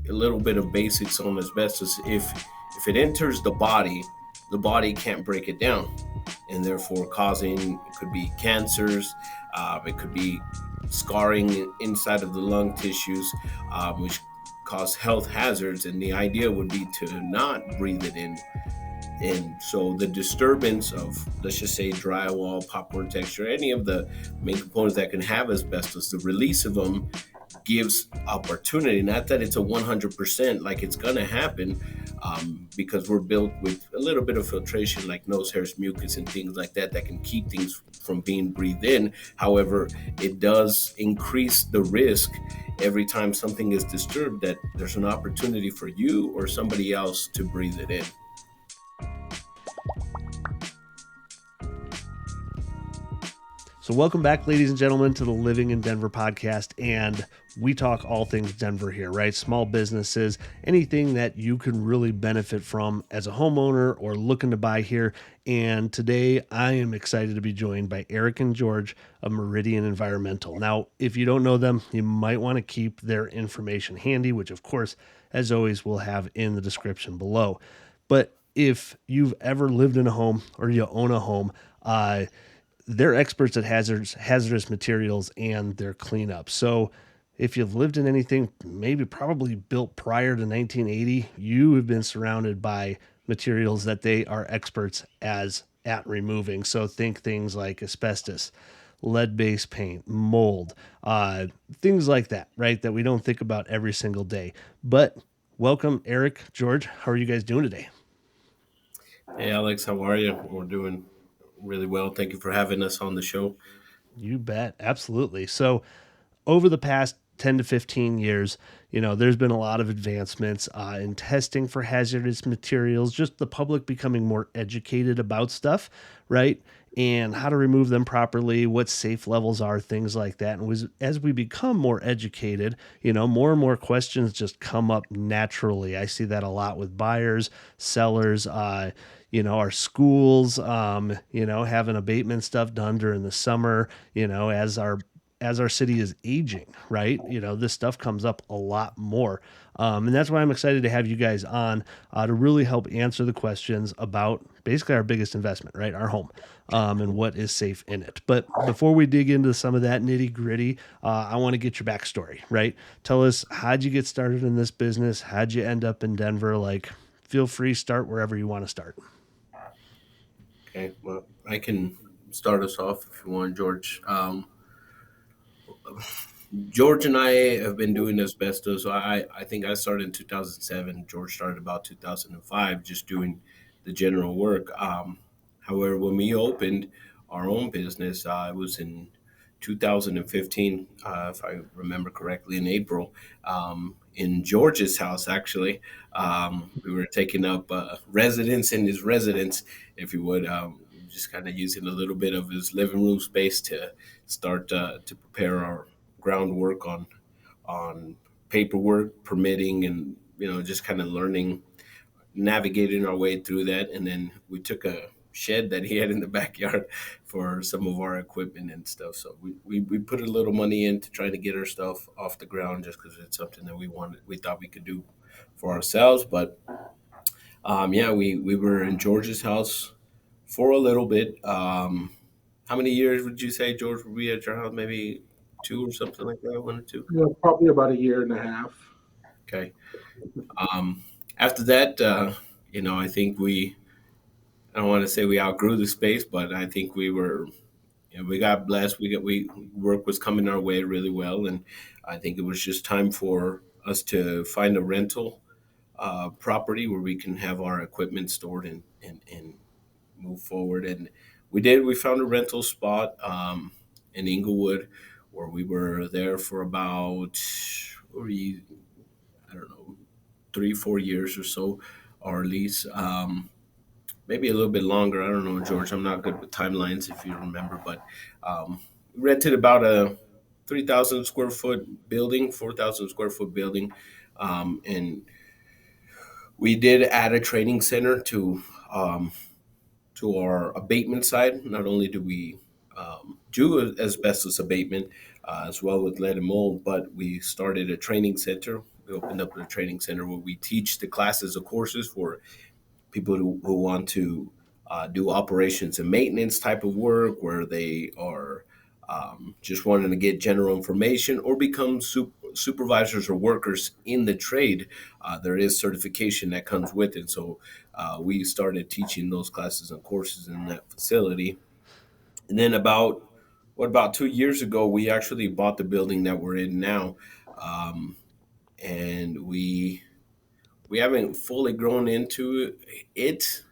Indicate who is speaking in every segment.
Speaker 1: a little bit of basics on asbestos. If it enters the body can't break it down, and therefore causing, it could be cancers, it could be scarring inside of the lung tissues, which cause health hazards. And the idea would be to not breathe it in. And so the disturbance of, let's just say, drywall, popcorn texture, any of the main components that can have asbestos, the release of them gives opportunity. Not that it's a 100% like it's gonna happen, because we're built with a little bit of filtration, like nose hairs, mucus, and things like that, that can keep things from being breathed in. However, it does increase the risk every time something is disturbed, that there's an opportunity for you or somebody else to breathe it in.
Speaker 2: So welcome back, ladies and gentlemen, to the Living in Denver podcast. And we talk all things Denver here, right? Small businesses, anything that you can really benefit from as a homeowner or looking to buy here. And today I am excited to be joined by Eric and George of Meridian Environmental. Now, if you don't know them, you might want to keep their information handy, which of course, as always, we'll have in the description below. But if you've ever lived in a home or you own a home, they're experts at hazardous materials and their cleanup. So if you've lived in anything, maybe probably built prior to 1980, you have been surrounded by materials that they are experts at removing. So think things like asbestos, lead-based paint, mold, things like that, right? That we don't think about every single day. But welcome, Eric, George. How are you guys doing today?
Speaker 1: Hey, Alex, how are you? We're doing really well. Thank you for having us on the show.
Speaker 2: You bet. Absolutely. So over the past 10 to 15 years, there's been a lot of advancements in testing for hazardous materials, just the public becoming more educated about stuff, right? And how to remove them properly, what safe levels are, things like that. And as we become more educated, more and more questions just come up naturally. I see that a lot with buyers, sellers, our schools, having abatement stuff done during the summer, as our city is aging, right? This stuff comes up a lot more. And that's why I'm excited to have you guys on to really help answer the questions about basically our biggest investment, right? Our home, and what is safe in it. But before we dig into some of that nitty gritty, I want to get your backstory, right? Tell us, how'd you get started in this business? How'd you end up in Denver? Feel free, start wherever you want to start.
Speaker 1: Okay, well, I can start us off if you want, George. George and I have been doing asbestos. So I think I started in 2007. George started about 2005, just doing the general work. However, when we opened our own business, it was in 2015, if I remember correctly, in April, in George's house, actually. We were taking up residence in his residence, if you would, just kind of using a little bit of his living room space to start to prepare our groundwork on paperwork, permitting, and just kind of learning, navigating our way through that. And then we took a shed that he had in the backyard for some of our equipment and stuff. So we put a little money in to try to get our stuff off the ground, just because it's something that we thought we could do for ourselves. But yeah, we were in George's house for a little bit. How many years would you say, George, were we at your house? Maybe two or something like that, 1 or 2.
Speaker 3: Probably about a year and a half.
Speaker 1: Okay. After that, I think I don't want to say we outgrew the space, but I think we got blessed. We work was coming our way really well, and I think it was just time for us to find a rental property where we can have our equipment stored and move forward. And we did. We found a rental spot in Inglewood, where we were there for about, I don't know, 3-4 years or so, our lease. Maybe a little bit longer. I don't know, George. I'm not good with timelines, if you remember, but we rented about a 3,000 square foot building, 4,000 square foot building, and we did add a training center to our abatement side. Not only do we do asbestos abatement, as well with lead and mold, but we started a training center. we opened up the training center where we teach the classes of courses for people who want to do operations and maintenance type of work, where they are just wanting to get general information or become supervisors or workers in the trade. There is certification that comes with it. So we started teaching those classes and courses in that facility. And then about 2 years ago, we actually bought the building that we're in now, um, and we haven't fully grown into it,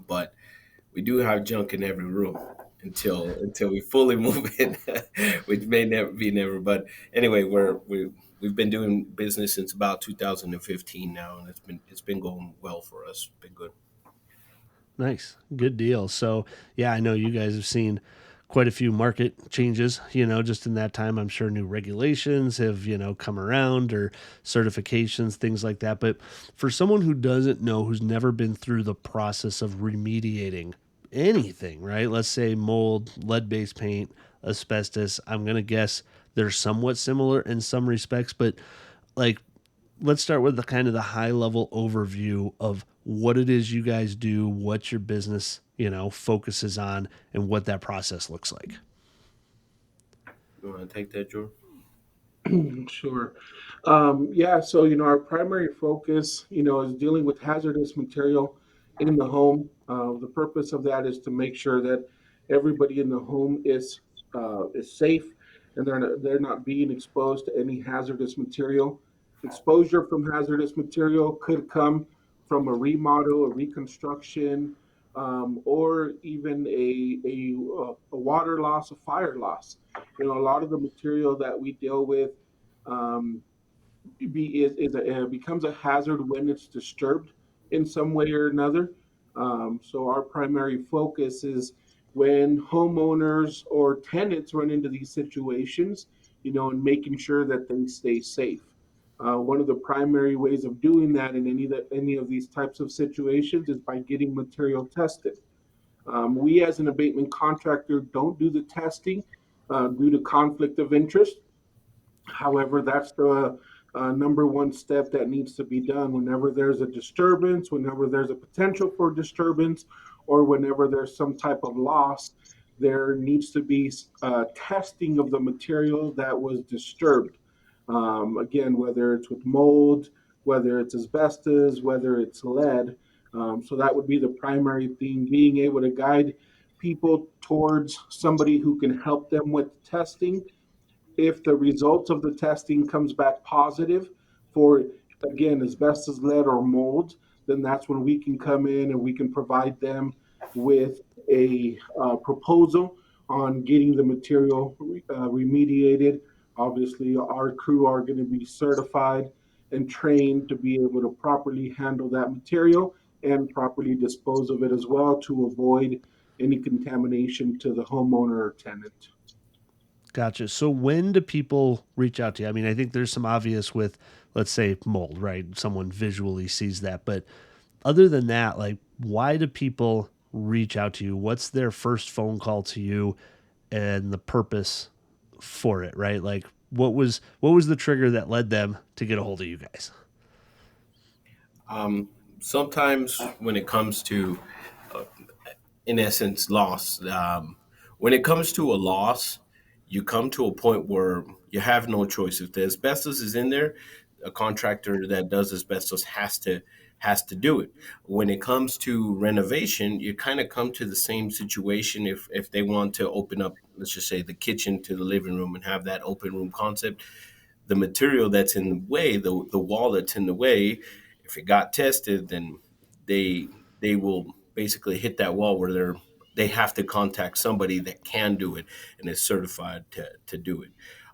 Speaker 1: but we do have junk in every room until we fully move in, which may never be never. But anyway, we've been doing business since about 2015 now, and it's been going well for us. It's been good.
Speaker 2: Nice. Good deal. So, yeah, I know you guys have seen quite a few market changes, just in that time. I'm sure new regulations have, come around, or certifications, things like that. But for someone who doesn't know, who's never been through the process of remediating anything, right? Let's say mold, lead based paint, asbestos, I'm going to guess they're somewhat similar in some respects, but like, let's start with the kind of the high level overview of what it is you guys do, what your business, focuses on, and what that process looks like.
Speaker 1: You want to take that, George?
Speaker 3: Sure. Yeah, so our primary focus, is dealing with hazardous material in the home. The purpose of that is to make sure that everybody in the home is safe, and they're not being exposed to any hazardous material. Exposure from hazardous material could come from a remodel, a reconstruction, or even a water loss, a fire loss. A lot of the material that we deal with um, becomes a hazard when it's disturbed in some way or another. So our primary focus is when homeowners or tenants run into these situations, and making sure that they stay safe. One of the primary ways of doing that in any of these types of situations is by getting material tested. We, as an abatement contractor, don't do the testing due to conflict of interest. However, that's the number one step that needs to be done whenever there's a disturbance, whenever there's a potential for disturbance, or whenever there's some type of loss. There needs to be testing of the material that was disturbed. Again, whether it's with mold, whether it's asbestos, whether it's lead. So that would be the primary thing, being able to guide people towards somebody who can help them with testing. If the results of the testing comes back positive for, again, asbestos, lead, or mold, then that's when we can come in and we can provide them with a proposal on getting the material remediated. Obviously, our crew are going to be certified and trained to be able to properly handle that material and properly dispose of it as well, to avoid any contamination to the homeowner or tenant.
Speaker 2: Gotcha. So when do people reach out to you? I mean, I think there's some obvious with, let's say, mold, right? Someone visually sees that. But other than that, like, why do people reach out to you? What's their first phone call to you, and the purpose for it, right? Like, what was the trigger that led them to get a hold of you guys?
Speaker 1: Um, Sometimes when it comes to, in essence, loss. When it comes to a loss, you come to a point where you have no choice. If the asbestos is in there, a contractor that does asbestos has to do it. When it comes to renovation, you kind of come to the same situation. If they want to open up, let's just say, the kitchen to the living room and have that open room concept, the material that's in the way, the wall that's in the way, if it got tested, then they will basically hit that wall where they have to contact somebody that can do it and is certified to do it.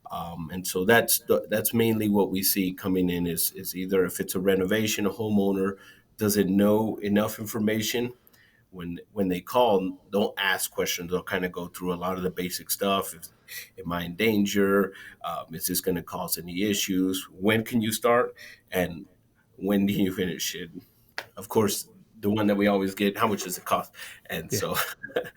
Speaker 1: And so that's mainly what we see coming in is either if it's a renovation, a homeowner doesn't know enough information. When they call, don't ask questions. They'll kind of go through a lot of the basic stuff. Am I in danger? Is this going to cause any issues? When can you start? And when do you finish it? Of course, the one that we always get, how much does it cost? And
Speaker 2: Yeah.
Speaker 1: so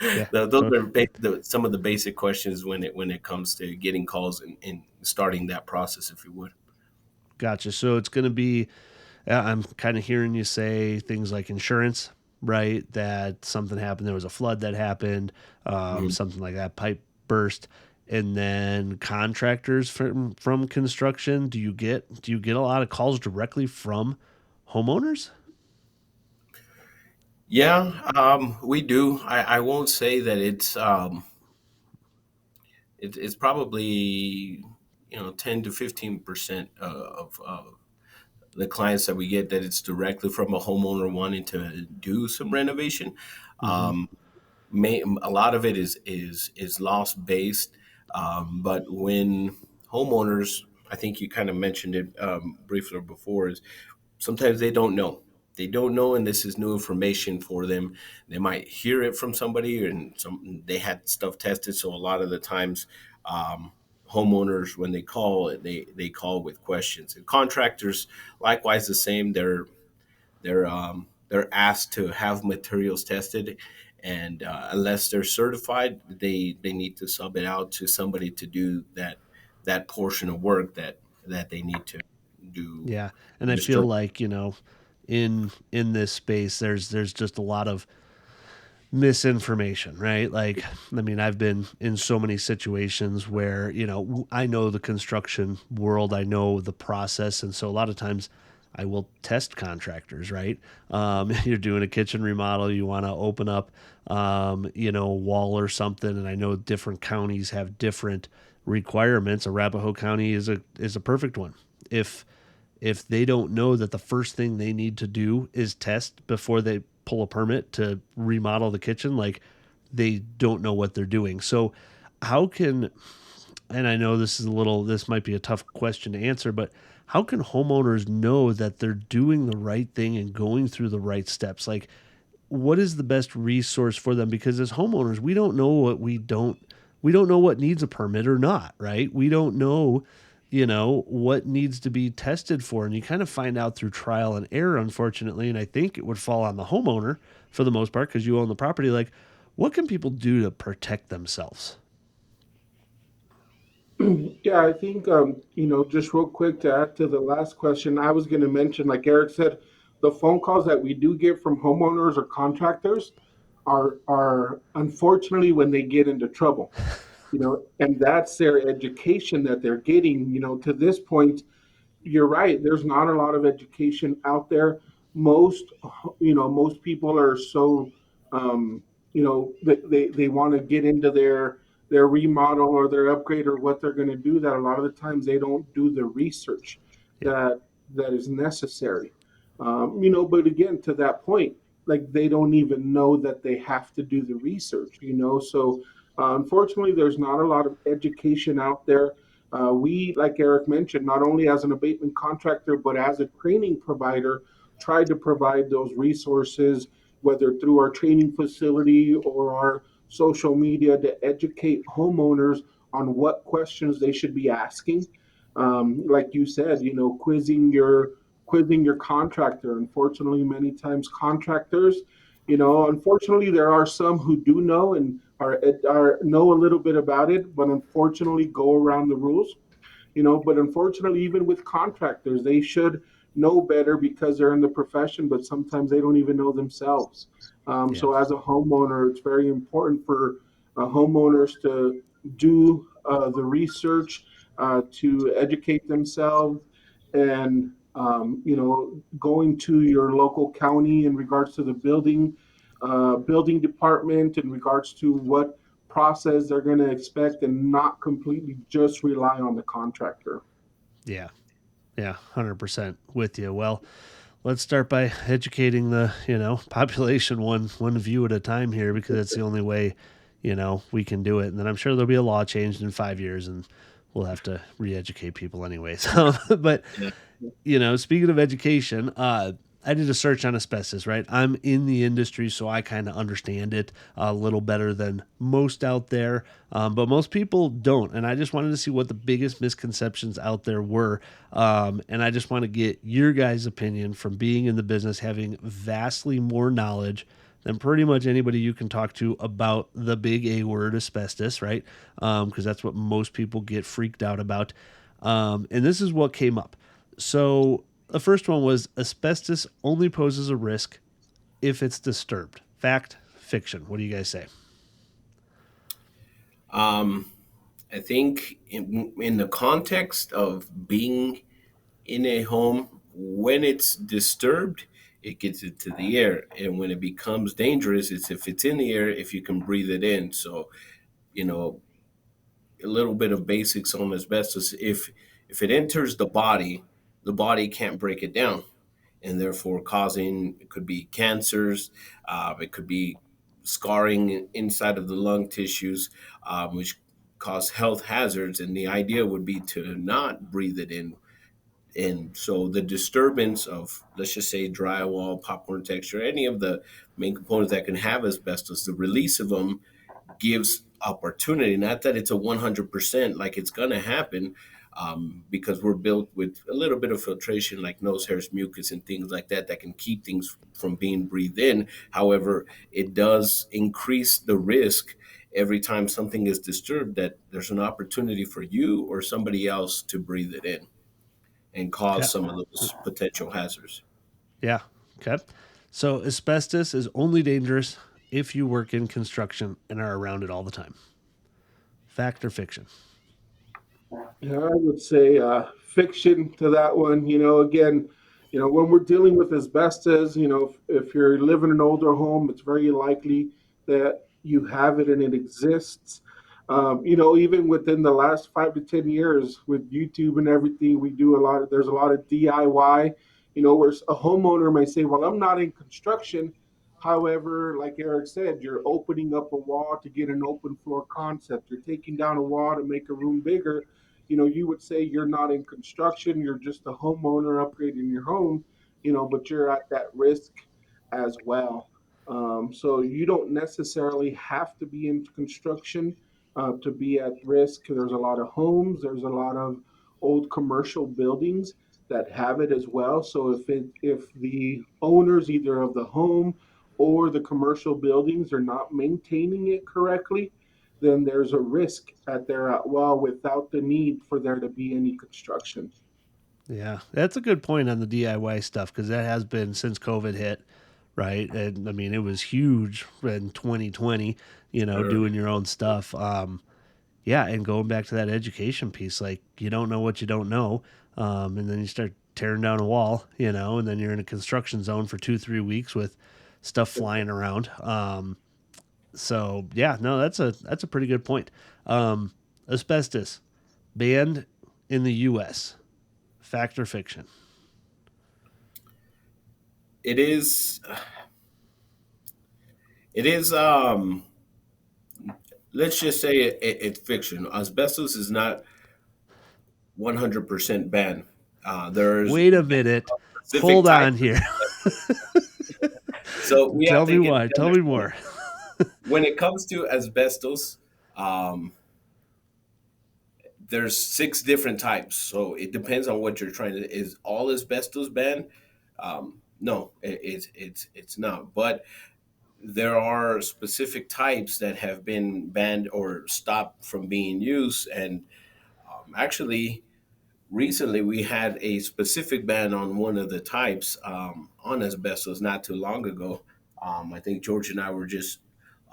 Speaker 2: Yeah.
Speaker 1: those are some of the basic questions when it comes to getting calls and starting that process, if you would.
Speaker 2: Gotcha. So it's going to be, I'm kind of hearing you say things like insurance, right? That something happened, there was a flood that happened,
Speaker 1: Mhm.
Speaker 2: something like that, pipe burst, and then contractors from construction. Do you get a lot of calls directly from homeowners?
Speaker 1: Yeah, we do. I won't say that it's probably 10 to 15% of the clients that we get that it's directly from a homeowner wanting to do some renovation.
Speaker 2: Mm-hmm.
Speaker 1: Um, a lot of it is loss based, but when homeowners, I think you kind of mentioned it briefly before, is sometimes they don't know. They don't know, and this is new information for them. They might hear it from somebody, and they had stuff tested. So a lot of the times, um, homeowners when they call, they call with questions. And contractors, likewise, the same. They're asked to have materials tested, and unless they're certified, they need to sub it out to somebody to do that portion of work that they need to do.
Speaker 2: Yeah, and I
Speaker 1: The
Speaker 2: feel
Speaker 1: structure.
Speaker 2: like in this space, there's just a lot of misinformation, right? Like, I mean, I've been in so many situations where, I know the construction world, I know the process. And so a lot of times I will test contractors, right? You're doing a kitchen remodel, you want to open up, a wall or something. And I know different counties have different requirements. Arapahoe County is a perfect one. If they don't know that the first thing they need to do is test before they pull a permit to remodel the kitchen, like they don't know what they're doing. So how can, and I know this might be a tough question to answer, but how can homeowners know that they're doing the right thing and going through the right steps? Like, what is the best resource for them? Because as homeowners, we don't know what needs a permit or not, right? We don't know, what needs to be tested for. And you kind of find out through trial and error, unfortunately. And I think it would fall on the homeowner for the most part because you own the property. Like, what can people do to protect themselves?
Speaker 3: Yeah, I think just real quick to add to the last question, I was going to mention, like Eric said, the phone calls that we do get from homeowners or contractors are unfortunately when they get into trouble, and that's their education that they're getting, to this point. You're right. There's not a lot of education out there. Most, most people are so, they want to get into their remodel or their upgrade or what they're going to do. That a lot of the times they don't do the research
Speaker 2: Yeah.
Speaker 3: that that is necessary. But again, to that point, like they don't even know that they have to do the research. So unfortunately, there's not a lot of education out there. We, like Eric mentioned, not only as an abatement contractor, but as a training provider, try to provide those resources, whether through our training facility or our social media, to educate homeowners on what questions they should be asking. Like you said, quizzing your contractor. Unfortunately, many times contractors, unfortunately, there are some who do know and are know a little bit about it, but unfortunately go around the rules. But unfortunately, even with contractors, they should know better because they're in the profession, but sometimes they don't even know themselves.
Speaker 2: Yeah.
Speaker 3: So as a homeowner, it's very important for homeowners to do the research, to educate themselves, and going to your local county in regards to the building department in regards to what process they're going to expect, and not completely just rely on the contractor.
Speaker 2: Yeah. Yeah. 100% with you. Well, let's start by educating the population one view at a time here because that's the only way we can do it. And then I'm sure there'll be a law changed in 5 years and we'll have to re-educate people anyways. But
Speaker 1: Yeah.
Speaker 2: speaking of education, I did a search on asbestos, right? I'm in the industry, so I kind of understand it a little better than most out there, but most people don't. And I just wanted to see what the biggest misconceptions out there were. And I just want to get your guys' opinion from being in the business, having vastly more knowledge than pretty much anybody you can talk to about the big A word, asbestos, right? Because that's what most people get freaked out about. And this is what came up. So the first one was asbestos only poses a risk if it's disturbed. Fact, fiction. What do you guys say?
Speaker 1: Um, I think in the context of being in a home, when it's disturbed, it gets into the air. And when it becomes dangerous, it's if it's in the air, if you can breathe it in. So, you know, a little bit of basics on asbestos. If it enters the body can't break it down, and therefore causing it could be cancers, it could be scarring inside of the lung tissues, which cause health hazards. And the idea would be to not breathe it in. And so the disturbance of, let's just say, drywall, popcorn texture, any of the main components that can have asbestos, the release of them gives opportunity. Not that it's a 100% like it's going to happen, because we're built with a little bit of filtration, like nose hairs, mucus, and things like that, that can keep things from being breathed in. However, it does increase the risk every time something is disturbed, that there's an opportunity for you or somebody else to breathe it in and cause
Speaker 2: Yeah.
Speaker 1: some of those potential hazards.
Speaker 2: Yeah. Okay. So asbestos is only dangerous if you work in construction and are around it all the time. Fact or fiction?
Speaker 3: Yeah, I would say fiction to that one. Again, when we're dealing with asbestos, if you're living in an older home, it's very likely that you have it and it exists. Even within the last 5 to 10 years with YouTube and everything, there's a lot of DIY, where a homeowner may say, well, I'm not in construction. However, like Eric said, you're opening up a wall to get an open floor concept. You're taking down a wall to make a room bigger. You would say you're not in construction, you're just a homeowner upgrading your home, but you're at that risk as well. So you don't necessarily have to be in construction to be at risk. There's a lot of homes, there's a lot of old commercial buildings that have it as well. So if the owners either of the home or the commercial buildings are not maintaining it correctly, then there's a risk at their well without the need for there to be any construction.
Speaker 2: Yeah, that's a good point on the DIY stuff because that has been since COVID hit, right? And I mean, it was huge in 2020,
Speaker 1: Sure.
Speaker 2: doing your own stuff. Yeah, and going back to that education piece, like you don't know what you don't know, and then you start tearing down a wall, and then you're in a construction zone for 2 3 weeks with stuff flying around. So yeah, no, that's a pretty good point. Asbestos banned in the U.S. Fact or fiction?
Speaker 1: It is. It is. Let's just say it's fiction. Asbestos is not 100% banned. There's
Speaker 2: Wait a minute.
Speaker 1: specific
Speaker 2: Hold
Speaker 1: types
Speaker 2: on
Speaker 1: of
Speaker 2: here.
Speaker 1: asbestos. So we have
Speaker 2: Tell me
Speaker 1: to
Speaker 2: why. Tell me
Speaker 1: understand
Speaker 2: more.
Speaker 1: when it comes to asbestos, um, there's six different types. So it depends on what you're trying to. Is all asbestos banned? No, it's not. But there are specific types that have been banned or stopped from being used. And actually, recently we had a specific ban on one of the types, on asbestos not too long ago. I think George and I were just,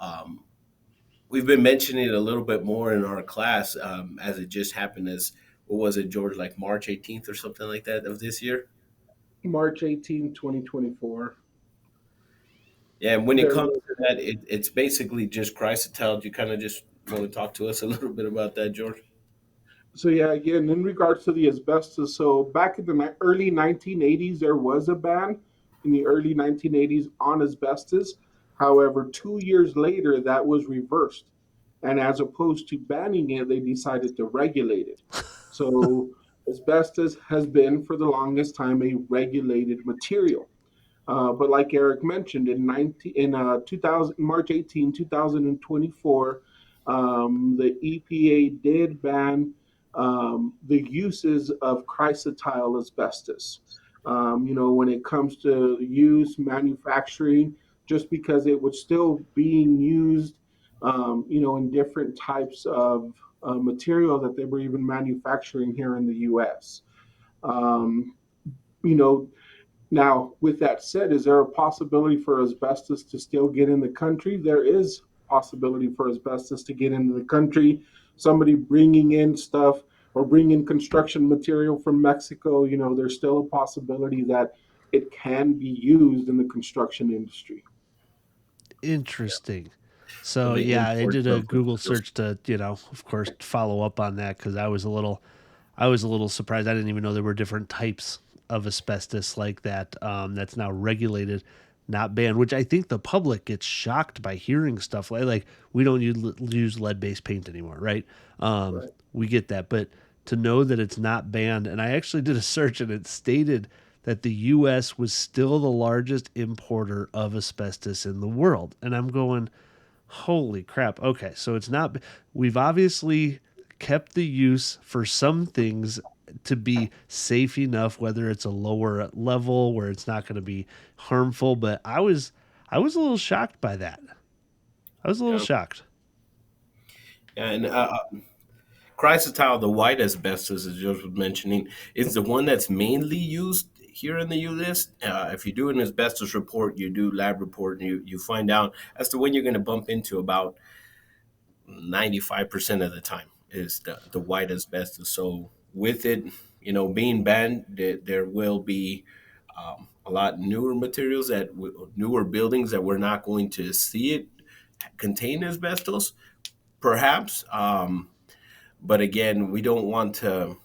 Speaker 1: um, we've been mentioning it a little bit more in our class, as it just happened as, what was it, George, like March 18th or something like that of this year?
Speaker 3: March 18, 2024.
Speaker 1: Yeah, and when it
Speaker 3: There
Speaker 1: comes
Speaker 3: was.
Speaker 1: to that, it's basically just chrysotile. Do you kind of just want to talk to us a little bit about that, George?
Speaker 3: So yeah, again, in regards to the asbestos, so back in the early 1980s, there was a ban in the early 1980s on asbestos. However, 2 years later, that was reversed, and as opposed to banning it, they decided to regulate it. So asbestos has been for the longest time a regulated material. But like Eric mentioned, in 2000, March 18, 2024, the EPA did ban the uses of chrysotile asbestos. When it comes to use, manufacturing, just because it was still being used, in different types of material that they were even manufacturing here in the U.S. You know, now with that said, is there a possibility for asbestos to still get in the country? There is possibility for asbestos to get into the country. Somebody bringing in stuff or bringing construction material from Mexico, there's still a possibility that it can be used in the construction industry.
Speaker 2: Interesting.
Speaker 1: So
Speaker 2: So
Speaker 1: the
Speaker 2: yeah, I
Speaker 1: imports
Speaker 2: did a
Speaker 1: of
Speaker 2: Google
Speaker 1: materials.
Speaker 2: search to, of course, follow up on that because I was a little surprised. I didn't even know there were different types of asbestos like that. That's now regulated, not banned. Which I think the public gets shocked by hearing stuff like we don't use lead based paint anymore, right?
Speaker 3: Right.
Speaker 2: We get that, but to know that it's not banned, and I actually did a search and it stated that the U.S. was still the largest importer of asbestos in the world, and I'm going, holy crap. Okay, so it's not. We've obviously kept the use for some things to be safe enough, whether it's a lower level where it's not going to be harmful. But I was a little shocked by that. I was a little
Speaker 1: Yeah.
Speaker 2: shocked.
Speaker 1: And chrysotile, the white asbestos, as George was mentioning, is the one that's mainly used here in the U.S. If you do an asbestos report, you do lab report, and you find out as to when you're going to bump into about 95% of the time is the white asbestos. So with it, being banned, there will be a lot newer materials newer buildings that we're not going to see it contain asbestos, perhaps. But again, we don't want to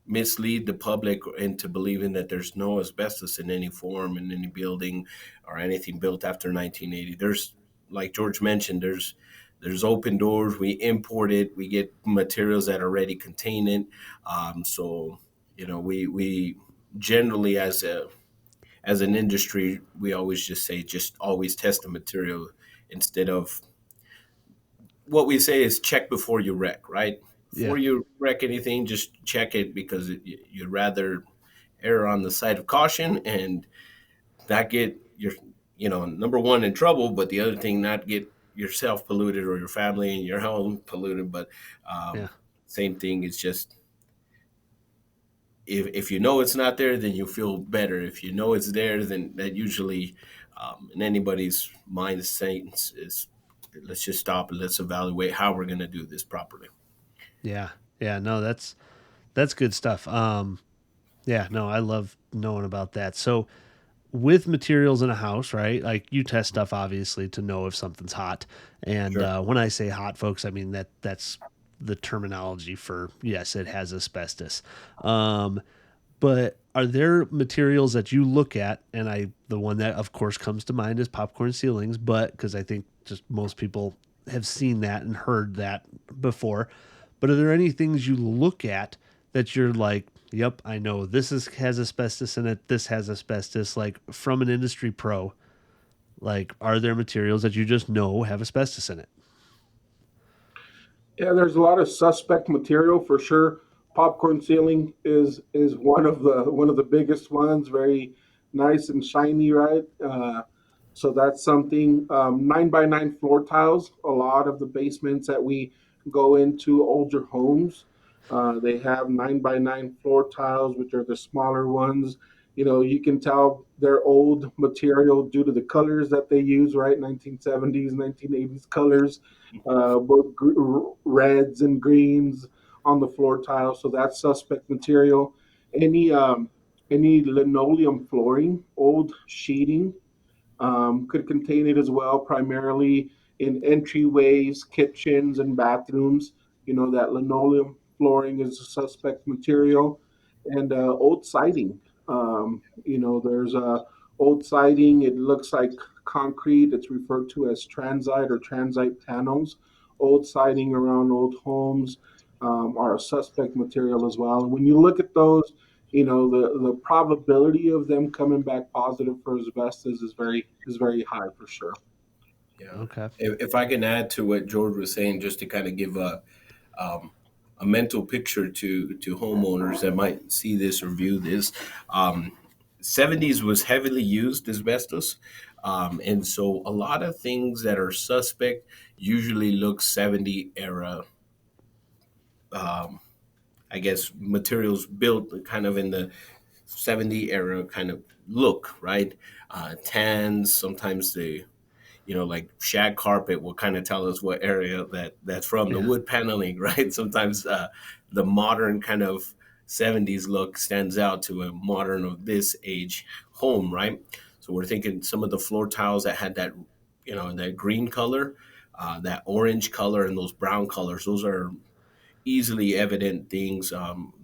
Speaker 1: mislead the public into believing that there's no asbestos in any form in any building or anything built after 1980. There's, like George mentioned, there's open doors. We import it. We get materials that already contain it. So we generally as an industry, we always just say just always test the material instead of what we say is check before you wreck, right?
Speaker 2: Yeah,
Speaker 1: Before you wreck anything, just check it because you'd rather err on the side of caution and not get your, number one in trouble, but the other thing, not get yourself polluted or your family and your home polluted. But
Speaker 2: yeah,
Speaker 1: same thing. It's just if you know it's not there, then you feel better. If you know it's there, then that usually in anybody's mind is let's just stop and let's evaluate how we're going to do this properly.
Speaker 2: yeah, yeah. No, that's good stuff. Yeah, no, I love knowing about that. So with materials in a house, right? Like you test stuff obviously to know if something's hot. And
Speaker 1: Sure.
Speaker 2: when I say hot, folks, I mean that's the terminology for yes, it has asbestos. Um, but are there materials that you look at, and the one that of course comes to mind is popcorn ceilings, but because I think just most people have seen that and heard that before. But are there any things you look at that you're like, yep, I know has asbestos in it. This has asbestos. Like from an industry pro, like are there materials that you just know have asbestos in it?
Speaker 3: Yeah, there's a lot of suspect material for sure. Popcorn ceiling is one of the biggest ones. Very nice and shiny, right? So that's something. 9 by 9 floor tiles. A lot of the basements that we go into older homes, they have 9 by 9 floor tiles, which are the smaller ones. You can tell they're old material due to the colors that they use, right? 1970s, 1980s colors, both reds and greens on the floor tile. So that's suspect material. Any um, any linoleum flooring, old sheeting, could contain it as well, primarily in entryways, kitchens, and bathrooms. That linoleum flooring is a suspect material, and old siding. There's old siding. It looks like concrete. It's referred to as transite or transite panels. Old siding around old homes are a suspect material as well. And when you look at those, the probability of them coming back positive for asbestos is very high for sure.
Speaker 1: Yeah.
Speaker 2: Okay.
Speaker 1: If I can add to what George was saying, just to kind of give um, a mental picture to homeowners that might see this or view this, um, 70s was heavily used asbestos. And so a lot of things that are suspect usually look 70 era, um, I guess, materials built kind of in the 70 era kind of look, right? Tans, sometimes the, like shag carpet will kind of tell us what area that's from. The
Speaker 2: Yeah.
Speaker 1: wood paneling, right? Sometimes the modern kind of 70s look stands out to a modern of this age home, right? So we're thinking some of the floor tiles that had that, that green color, that orange color, and those brown colors. Those are easily evident things.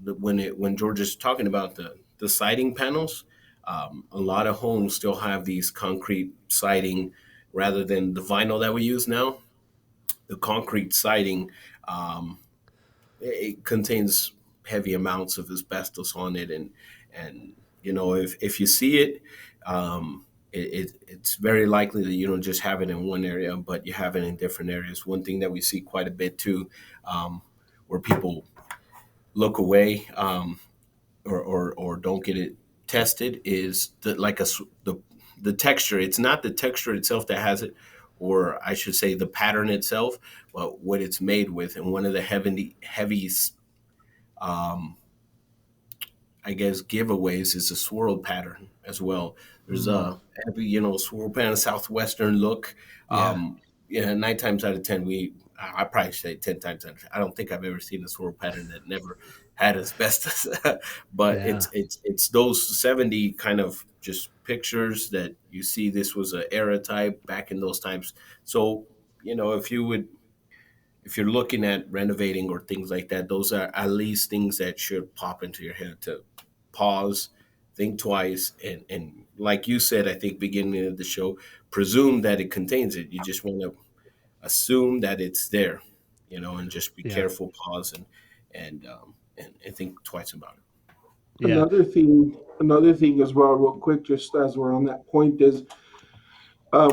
Speaker 1: When George is talking about the siding panels, a lot of homes still have these concrete siding rather than the vinyl that we use now. The concrete siding, um, it contains heavy amounts of asbestos on it, and if you see it, it's very likely that you don't just have it in one area, but you have it in different areas. One thing that we see quite a bit too, where people look away, or don't get it tested, is the texture. It's not the texture itself that has it, or I should say the pattern itself, but what it's made with. And one of the heavy um, I guess giveaways is a swirl pattern as well. There's
Speaker 2: Mm,
Speaker 1: a heavy, swirl pattern, southwestern look.
Speaker 2: yeah.
Speaker 1: Yeah, 9 times out of ten, I probably say 10 times out of 10. I don't think I've ever seen a swirl pattern that never had asbestos. But
Speaker 2: Yeah.
Speaker 1: it's those 70 kind of just pictures that you see. This was an era type back in those times. So if you're looking at renovating or things like that, those are at least things that should pop into your head to pause, think twice, and like you said, I think beginning of the show, presume that it contains it. You just want to assume that it's there, and just be
Speaker 2: Yeah.
Speaker 1: careful, pause, and think twice about it.
Speaker 2: Yeah.
Speaker 3: Another thing as well, real quick, just as we're on that point, is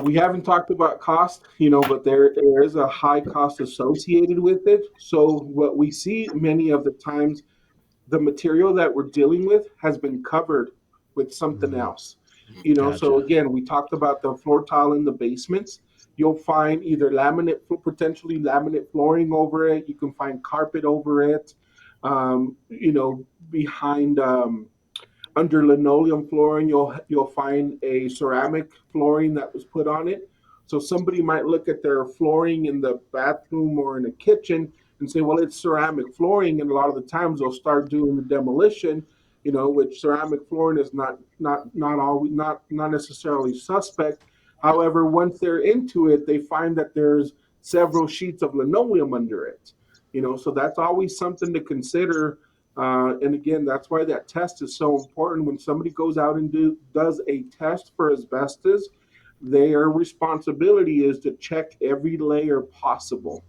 Speaker 3: we haven't talked about cost, but there is a high cost associated with it. So what we see many of the times, the material that we're dealing with has been covered with something
Speaker 2: Mm,
Speaker 3: else. So
Speaker 2: gotcha.
Speaker 3: again, we talked about the floor tile in the basements. You'll find either potentially laminate flooring over it. You can find carpet over it. Behind under linoleum flooring, you'll find a ceramic flooring that was put on it. So somebody might look at their flooring in the bathroom or in the kitchen and say, "Well, it's ceramic flooring," and a lot of the times they'll start doing the demolition. Which ceramic flooring is not always not necessarily suspect. However, once they're into it, they find that there's several sheets of linoleum under it. So that's always something to consider, and again, that's why that test is so important. When somebody goes out and does a test for asbestos, their responsibility is to check every layer possible.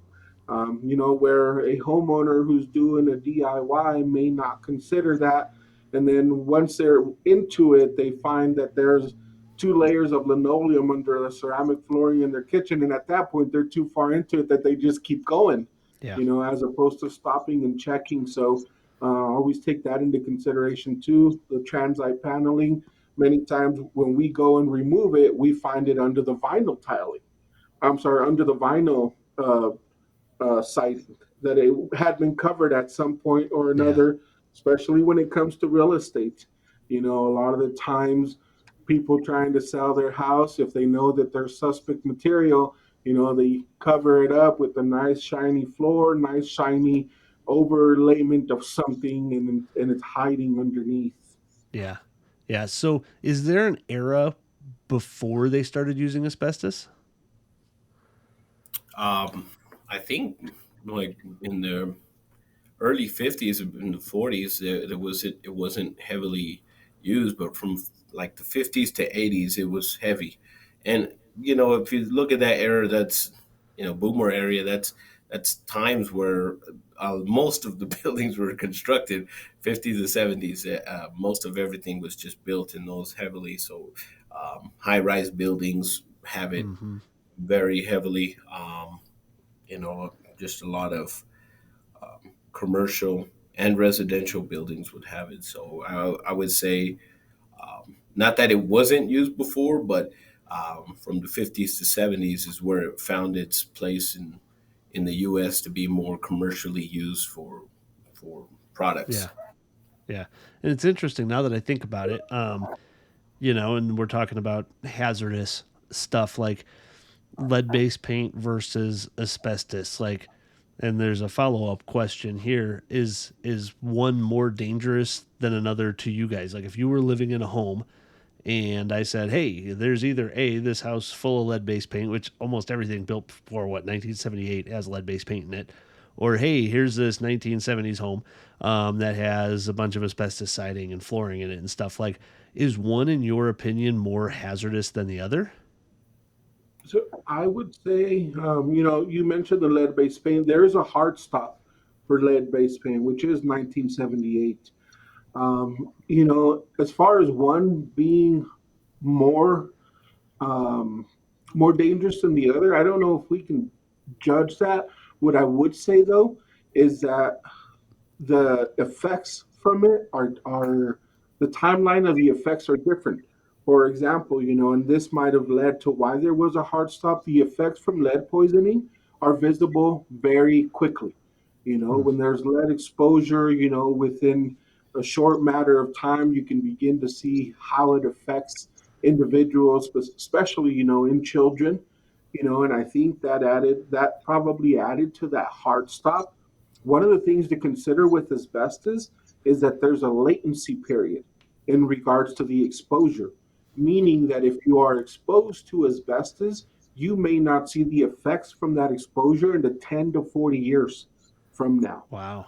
Speaker 3: Where a homeowner who's doing a DIY may not consider that. And then once they're into it, they find that there's two layers of linoleum under the ceramic flooring in their kitchen. And at that point, they're too far into it that they just keep going,
Speaker 2: Yeah.
Speaker 3: as opposed to stopping and checking. So always take that into consideration too. The transite paneling, many times when we go and remove it, we find it under the vinyl tiling. I'm sorry, under the vinyl siding, that it had been covered at some point or
Speaker 2: Yeah.
Speaker 3: another, especially when it comes to real estate. A lot of the times people trying to sell their house, if they know that there's suspect material, they cover it up with a nice shiny floor, nice shiny overlayment of something, and it's hiding underneath.
Speaker 2: Yeah. Yeah. So is there an era before they started using asbestos?
Speaker 1: I think like in the early 50s and the 40s, it wasn't heavily used, but from like the 50s to 80s it was heavy. And if you look at that era, that's boomer area, that's times where most of the buildings were constructed. 50s to 70s, most of everything was just built in those heavily. So high rise buildings have it
Speaker 2: Mm-hmm.
Speaker 1: very heavily. Just a lot of commercial and residential buildings would have it. So I would say, not that it wasn't used before, but from the 50s to 70s is where it found its place in the U.S. to be more commercially used for
Speaker 2: Yeah.
Speaker 1: products.
Speaker 2: Yeah. And it's interesting now that I think about it. And we're talking about hazardous stuff like lead based paint versus asbestos. Like, and there's a follow up question here: is one more dangerous than another to you guys? Like, if you were living in a home and I said, hey, there's either A, this house full of lead based paint, which almost everything built before 1978 has lead based paint in it, or hey, here's this 1970s home that has a bunch of asbestos siding and flooring in it and stuff. Like, is one, in your opinion, more hazardous than the other?
Speaker 3: So I would say, you mentioned the lead-based paint. There is a hard stop for lead-based paint, which is 1978. As far as one being more um, more dangerous than the other, I don't know if we can judge that. What I would say though is that the effects from it are the timeline of the effects are different. For example, and this might have led to why there was a hard stop. The effects from lead poisoning are visible very quickly.
Speaker 2: Hmm.
Speaker 3: When there's lead exposure, within a short matter of time, you can begin to see how it affects individuals, especially, in children. And I think that probably added to that hard stop. One of the things to consider with asbestos is that there's a latency period in regards to the exposure, meaning that if you are exposed to asbestos, you may not see the effects from that exposure into 10 to 40 years from now.
Speaker 2: Wow.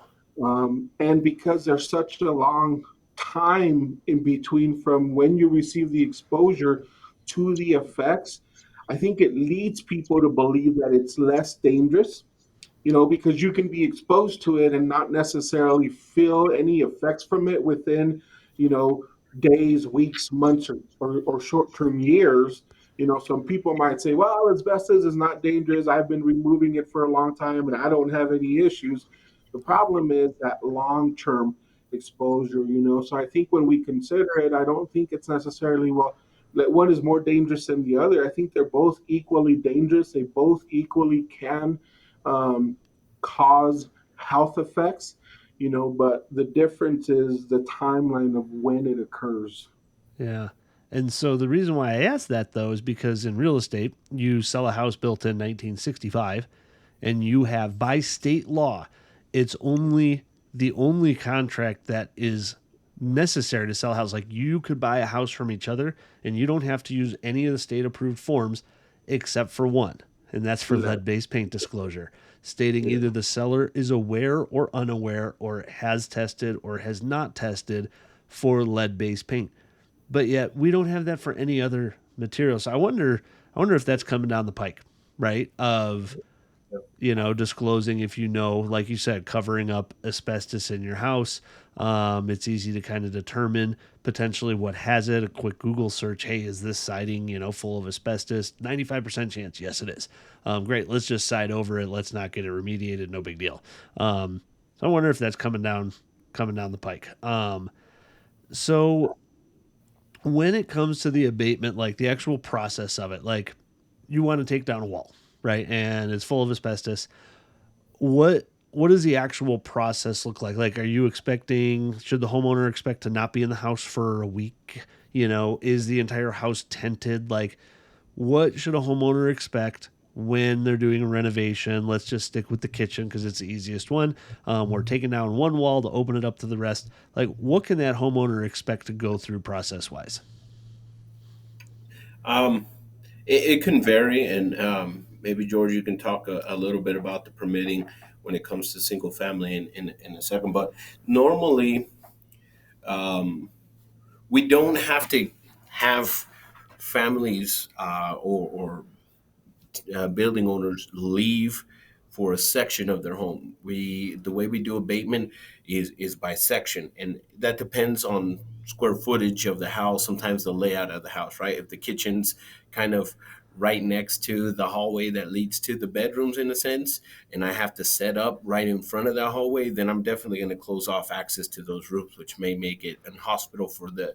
Speaker 3: And because there's such a long time in between from when you receive the exposure to the effects, I think it leads people to believe that it's less dangerous, because you can be exposed to it and not necessarily feel any effects from it within, you know, days, weeks, months, or short term years. Some people might say, well, asbestos is not dangerous. I've been removing it for a long time and I don't have any issues. The problem is that long term exposure, So I think when we consider it, I don't think it's necessarily, well, that one is more dangerous than the other. I think they're both equally dangerous. They both equally can um, cause health effects, but the difference is the timeline of when it occurs.
Speaker 2: Yeah. And so the reason why I asked that though is because in real estate, you sell a house built in 1965 and you have by state law, it's only the only contract that is necessary to sell a house. Like you could buy a house from each other and you don't have to use any of the state approved forms except for one. And that's for
Speaker 3: That,
Speaker 2: lead based paint disclosure, stating
Speaker 3: yeah.
Speaker 2: either the seller is aware or unaware or has tested or has not tested for lead based paint, but yet we don't have that for any other material. So I wonder if that's coming down the pike, right? Of disclosing if like you said, covering up asbestos in your house. It's easy to kind of determine potentially what has it. A quick Google search, hey, is this siding full of asbestos? 95% chance, yes, it is. Great, let's just side over it. Let's not get it remediated. No big deal. So I wonder if that's coming down the pike. So when it comes to the abatement, like the actual process of it, like you want to take down a wall, right? And it's full of asbestos. What does the actual process look like? Like, are you expecting? Should the homeowner expect to not be in the house for a week? Is the entire house tented? Like, what should a homeowner expect when they're doing a renovation? Let's just stick with the kitchen because it's the easiest one. We're taking down one wall to open it up to the rest. Like, what can that homeowner expect to go through process wise?
Speaker 1: Um, it can vary, and maybe George, you can talk a little bit about the permitting when it comes to single family in a second. But normally, um, we don't have to have families or building owners leave for a section of their home. The way we do abatement is by section, and that depends on square footage of the house. Sometimes the layout of the house, right? If the kitchen's kind of right next to the hallway that leads to the bedrooms in a sense, and I have to set up right in front of that hallway, then I'm definitely going to close off access to those rooms, which may make it an hospital for the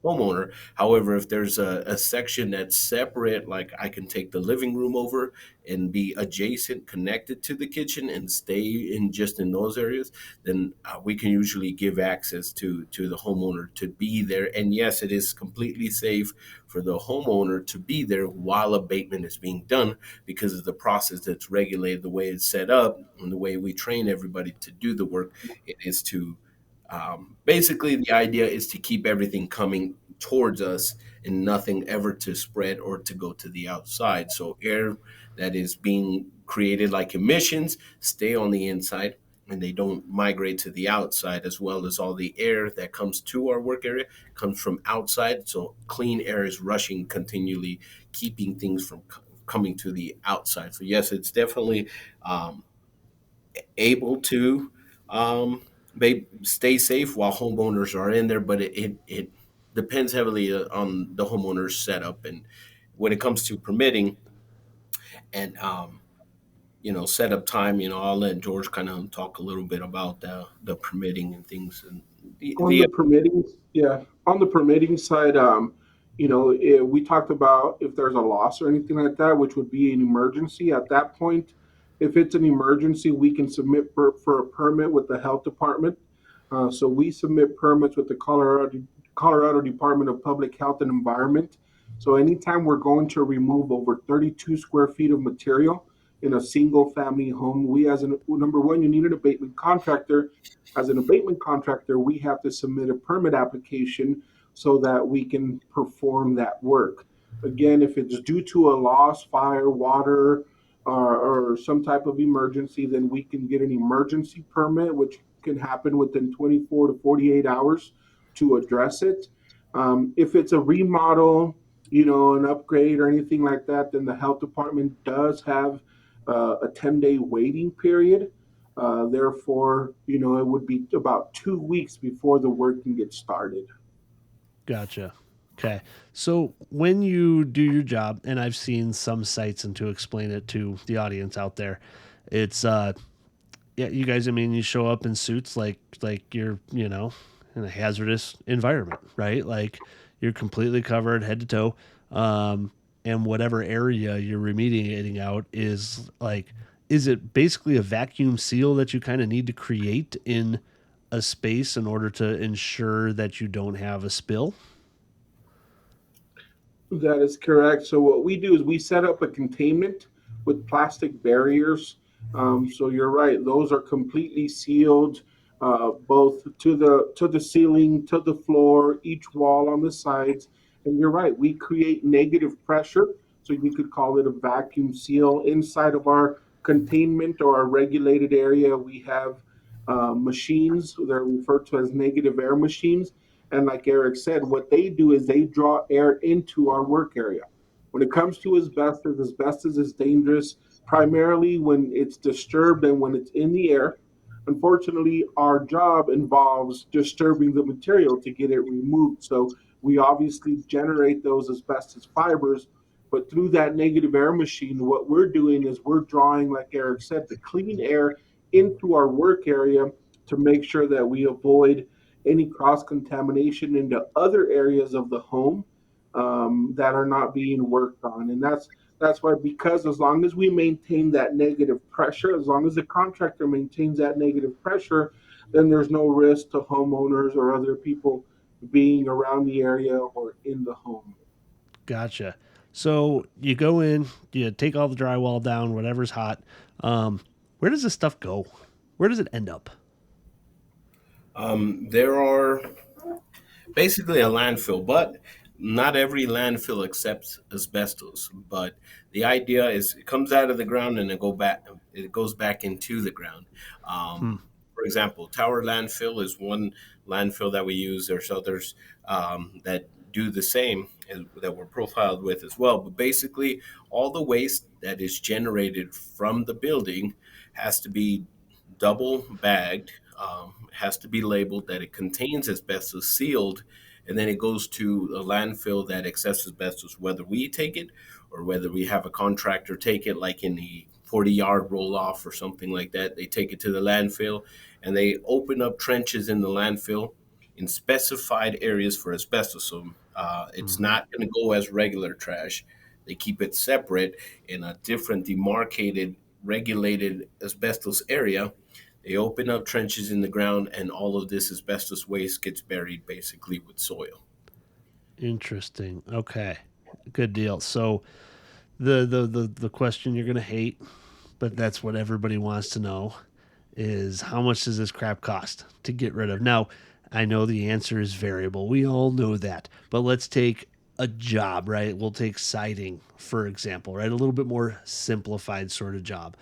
Speaker 1: homeowner. However, if there's a section that's separate, like I can take the living room over and be adjacent, connected to the kitchen, and stay in just in those areas, then we can usually give access to the homeowner to be there. And yes, it is completely safe for the homeowner to be there while abatement is being done, because of the process that's regulated, the way it's set up, and the way we train everybody to do the work. It is to basically, the idea is to keep everything coming towards us and nothing ever to spread or to go to the outside. So air that is being created, like emissions, stay on the inside and they don't migrate to the outside, as well as all the air that comes to our work area comes from outside. So clean air is rushing continually, keeping things from coming to the outside. So yes, it's definitely um, able to stay safe while homeowners are in there, but it depends heavily on the homeowner's setup. And when it comes to permitting and setup time, I'll let George kind of talk a little bit about the permitting and things and
Speaker 3: On the
Speaker 1: the
Speaker 3: permitting, yeah, on the permitting side, we talked about if there's a loss or anything like that, which would be an emergency. At that point, if it's an emergency, we can submit for a permit with the health department. So we submit permits with the Colorado Department of Public Health and Environment. So anytime we're going to remove over 32 square feet of material in a single family home, we as a number one, you need an abatement contractor. As an abatement contractor, we have to submit a permit application so that we can perform that work. Again, if it's due to a loss, fire, water, or some type of emergency, then we can get an emergency permit, which can happen within 24 to 48 hours to address it. If it's a remodel, an upgrade or anything like that, then the health department does have a 10-day waiting period. Therefore, it would be about 2 weeks before the work can get started.
Speaker 2: Gotcha. Okay. So when you do your job, and I've seen some sites, and to explain it to the audience out there, it's yeah, you guys, I mean, you show up in suits like you're, in a hazardous environment, right? Like you're completely covered head to toe. And whatever area you're remediating out is it basically a vacuum seal that you kind of need to create in a space in order to ensure that you don't have a spill?
Speaker 3: That is correct. So what we do is we set up a containment with plastic barriers. So you're right; those are completely sealed, both to the ceiling, to the floor, each wall on the sides. And you're right; we create negative pressure, so you could call it a vacuum seal inside of our containment or our regulated area. We have machines that are referred to as negative air machines, and like Eric said, what they do is they draw air into our work area. When it comes to asbestos, asbestos is dangerous primarily when it's disturbed and when it's in the air. Unfortunately, our job involves disturbing the material to get it removed. So we obviously generate those asbestos fibers, but through that negative air machine, what we're doing is we're drawing, like Eric said, the clean air into our work area to make sure that we avoid any cross contamination into other areas of the home that are not being worked on. And that's why, because as long as we maintain that negative pressure, as long as the contractor maintains that negative pressure, then there's no risk to homeowners or other people being around the area or in the home.
Speaker 2: Gotcha. So you go in, you take all the drywall down, whatever's hot. Um, where does this stuff go? Where does it end up?
Speaker 1: there are basically a landfill, but not every landfill accepts asbestos. But the idea is it comes out of the ground and it goes back into the ground.
Speaker 2: Hmm.
Speaker 1: For example, Tower landfill is one landfill that we use. There's others that do the same that we're profiled with as well. But basically, all the waste that is generated from the building has to be double bagged, has to be labeled that it contains asbestos, sealed, and then it goes to a landfill that accepts asbestos, whether we take it or whether we have a contractor take it, like in the 40-yard roll off or something like that. They take it to the landfill and they open up trenches in the landfill in specified areas for asbestos. So it's not going to go as regular trash. They keep it separate in a different demarcated, regulated asbestos area. They open up trenches in the ground, and all of this asbestos waste gets buried basically with soil.
Speaker 2: Interesting. Okay. Good deal. So the question you're gonna hate, but that's what everybody wants to know, is how much does this crap cost to get rid of? Now, I know the answer is variable. We all know that. But let's take a job, right? We'll take siding, for example, right? A little bit more simplified sort of job.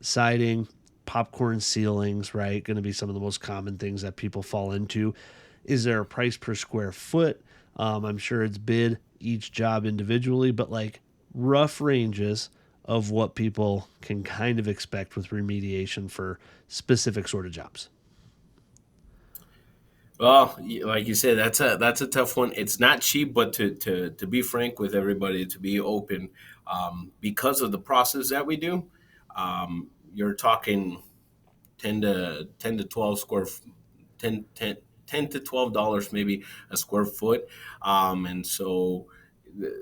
Speaker 2: Siding, popcorn ceilings, right? Going to be some of the most common things that people fall into. Is there a price per square foot? I'm sure it's bid each job individually, but like rough ranges of what people can kind of expect with remediation for specific sort of jobs.
Speaker 1: Well, like you said, that's a tough one. It's not cheap, but to be frank with everybody, to be open, because of the process that we do, you're talking 10 to 12 10 to $12 maybe a square foot, and so th-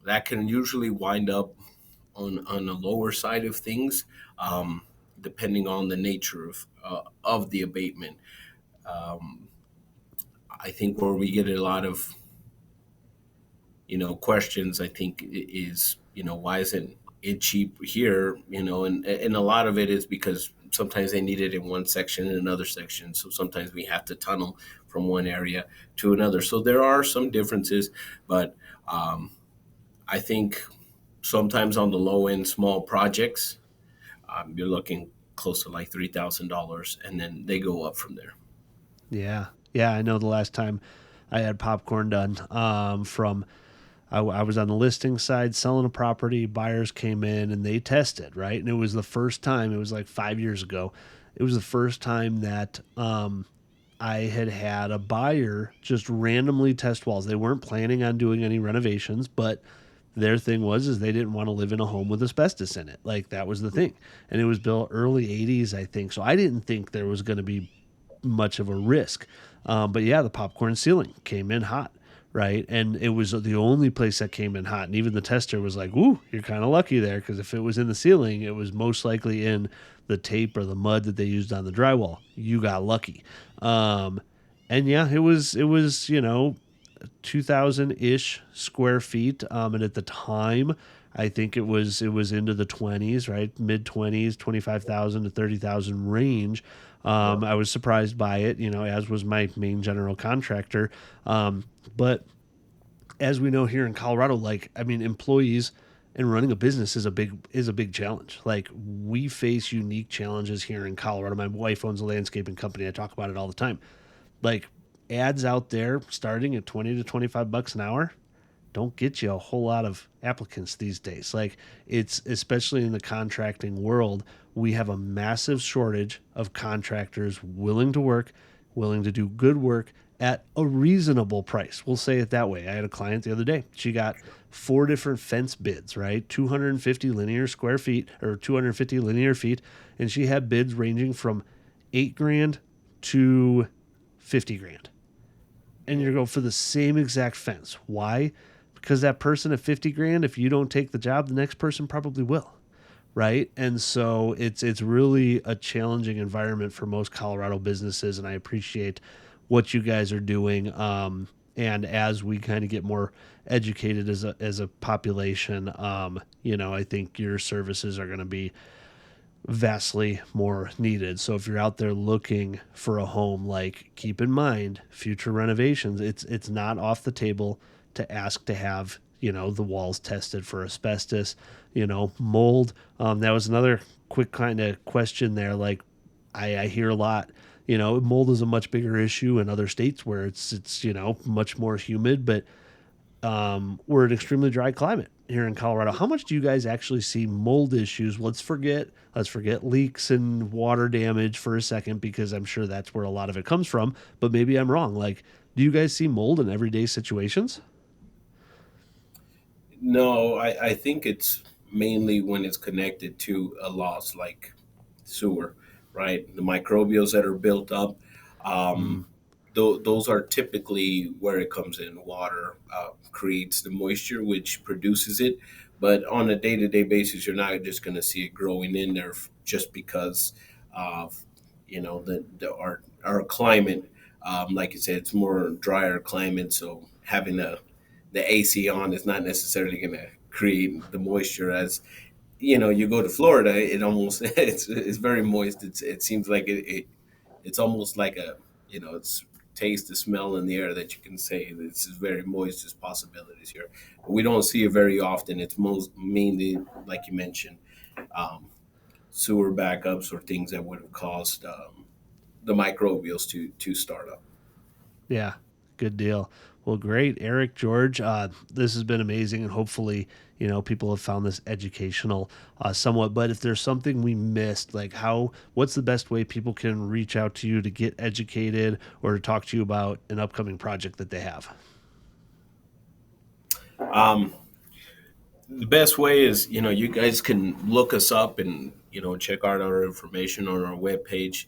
Speaker 1: that can usually wind up on the lower side of things, depending on the nature of the abatement. Um, I think where we get a lot of questions, I think is, why isn't it cheap here? And a lot of it is because sometimes they need it in one section and another section, so sometimes we have to tunnel from one area to another. So there are some differences, but um, I think sometimes on the low end small projects, you're looking close to like $3,000, and then they go up from there.
Speaker 2: Yeah. Yeah. I know the last time I had popcorn done from, I was on the listing side selling a property. Buyers came in and they tested, right? And it was the first time, it was like 5 years ago. It was the first time that I had had a buyer just randomly test walls. They weren't planning on doing any renovations, but their thing was is they didn't want to live in a home with asbestos in it. Like that was the thing. And it was built early 80s, I think. So I didn't think there was going to be much of a risk. But yeah, the popcorn ceiling came in hot, right? And it was the only place that came in hot. And even the tester was like, "Ooh, you're kind of lucky there, because if it was in the ceiling, it was most likely in the tape or the mud that they used on the drywall. You got lucky." Um, and yeah, it was 2,000 ish square feet, and at the time, I think it was into the 20s, right, mid 20s, 25,000 to 30,000 range.
Speaker 1: Yeah.
Speaker 2: I was surprised by it, as was my main general contractor. But as we know here in Colorado, like I mean, employees and running a business is a big challenge. Like we face unique challenges here in Colorado. My wife owns a landscaping company. I talk about it all the time. Like ads out there starting at 20 to 25 bucks an hour don't get you a whole lot of applicants these days. Like it's especially in the contracting world, we have a massive shortage of contractors willing to work, willing to do good work at a reasonable price. We'll say it that way. I had a client the other day. She got four different fence bids, right? 250 linear square feet or 250 linear feet, and she had bids ranging from 8 grand to 50 grand. And you go for the same exact fence. Why? Because that person at 50 grand, if you don't take the job, the next person probably will. Right. And so it's really a challenging environment for most Colorado businesses. And I appreciate what you guys are doing. And as we kind of get more educated as a population, I think your services are going to be vastly more needed. So if you're out there looking for a home, like keep in mind future renovations. It's not off the table to ask to have the walls tested for asbestos, mold. That was another quick kind of question there. Like I hear a lot. Mold is a much bigger issue in other states where it's much more humid, but we're an extremely dry climate here in Colorado. How much do you guys actually see mold issues? Let's forget leaks and water damage for a second, because I'm sure that's where a lot of it comes from. But maybe I'm wrong. Like, do you guys see mold in everyday situations?
Speaker 1: No, I think it's mainly when it's connected to a loss like sewer, right? The microbials that are built up.
Speaker 2: Mm,
Speaker 1: Um, those are typically where it comes in. Water creates the moisture, which produces it. But on a day to day basis, you're not just going to see it growing in there just because of our climate. Like you said, it's more drier climate, so having the AC on is not necessarily going to create the moisture as you go to Florida. It almost it's very moist. It seems like it's almost like it's taste, the smell in the air that you can say this is very moist. There's possibilities here, but we don't see it very often. It's most mainly, like you mentioned, um, sewer backups or things that would have caused the microbials to start up.
Speaker 2: Yeah, good deal. Well, great, Eric, George. This has been amazing, and hopefully, people have found this educational somewhat. But if there's something we missed, like what's the best way people can reach out to you to get educated or to talk to you about an upcoming project that they have?
Speaker 1: Um, the best way is you guys can look us up and check out our information on our webpage.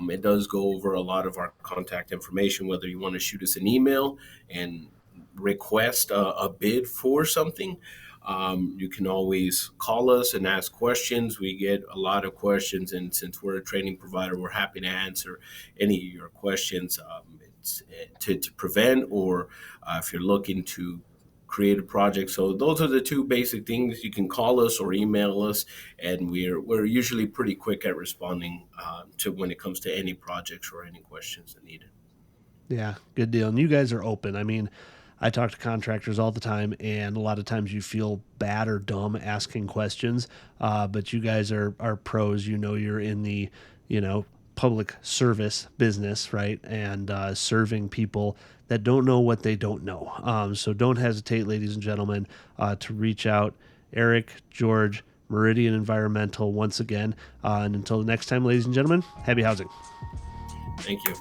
Speaker 1: It does go over a lot of our contact information, whether you want to shoot us an email and request a bid for something. You can always call us and ask questions. We get a lot of questions, and since we're a training provider, we're happy to answer any of your questions. It's to prevent, or if you're looking to create a project. So those are the two basic things. You can call us or email us, and we're usually pretty quick at responding to when it comes to any projects or any questions that needed.
Speaker 2: Yeah, good deal. And you guys are open. I mean, I talk to contractors all the time, and a lot of times you feel bad or dumb asking questions. But you guys are pros. You're in the, you know, public service business, right? And serving people that don't know what they don't know. So don't hesitate, ladies and gentlemen, to reach out. Eric, George, Meridian Environmental, once again. And until the next time, ladies and gentlemen, happy housing.
Speaker 1: Thank you.